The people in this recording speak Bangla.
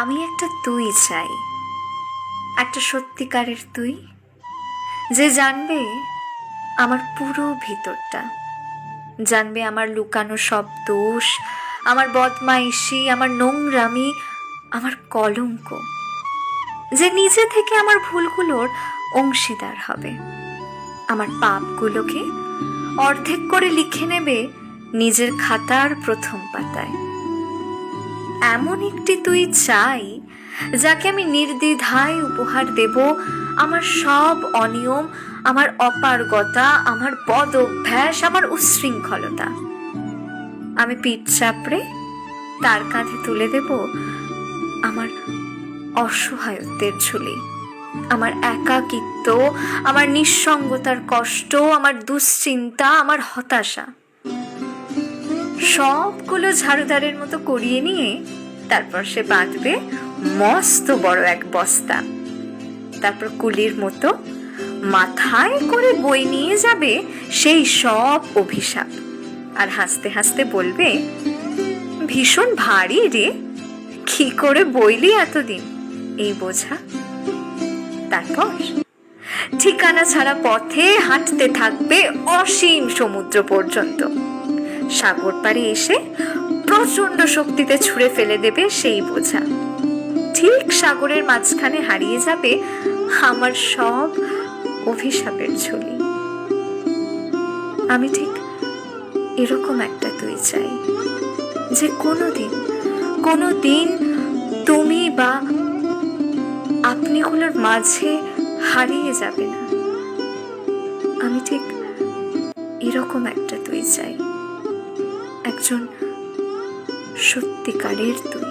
আমি একটা তুই চাই, একটা সত্যিকারের তুই, যে জানবে আমার পুরো ভিতরটা, জানবে আমার লুকানো সব দোষ, আমার বদমাইশি, আমার নোংরামি, আমার কলঙ্ক, যে নিজে থেকে আমার ভুলগুলোর অংশীদার হবে, আমার পাপগুলোকে অর্ধেক করে লিখে নেবে নিজের খাতার প্রথম পাতায়। এমন একটি তুই চাই, যাকে আমি নির্দ্বিধায় উপহার দেব আমার সব অনিয়ম, আমার অপারগতা, আমার বদ অভ্যাস, আমার উচ্ছৃঙ্খলতা। আমি পিঠ চাপড়ে তার কাঁধে তুলে দেব আমার অসহায়ত্বের ঝুলি, আমার একাকিত্ব, আমার নিঃসঙ্গতার কষ্ট, আমার দুশ্চিন্তা, আমার হতাশা। সবগুলো ঝাড়ুদারের মতো করিয়ে নিয়ে তারপর সে বাঁধবে মস্ত বড় এক বস্তা, তারপর কুলির মতো মাথায় করে বই নিয়ে যাবে সেই সব অভিশাপ, আর হাসতে হাসতে বলবে, ভীষণ ভারী রে, কি করে বইলি এতদিন এই বোঝা। তারপর ঠিকানা ছাড়া পথে হাঁটতে থাকবে অসীম সমুদ্র পর্যন্ত। সাগর পাড়ে এসে প্রচন্ড শক্তিতে ছুঁড়ে ফেলে দেবে সেই বোঝা। ঠিক সাগরের মাঝখানে হারিয়ে যাবে আমার সব অভিশাপের ঝুলি। আমি ঠিক এরকম একটা তুই চাই, যে কোনোদিন তুমি বা আপনিগুলোর মাঝে হারিয়ে যাবে না। আমি ঠিক এরকম একটা তুই চাই, একজন সত্যিকারের তুই।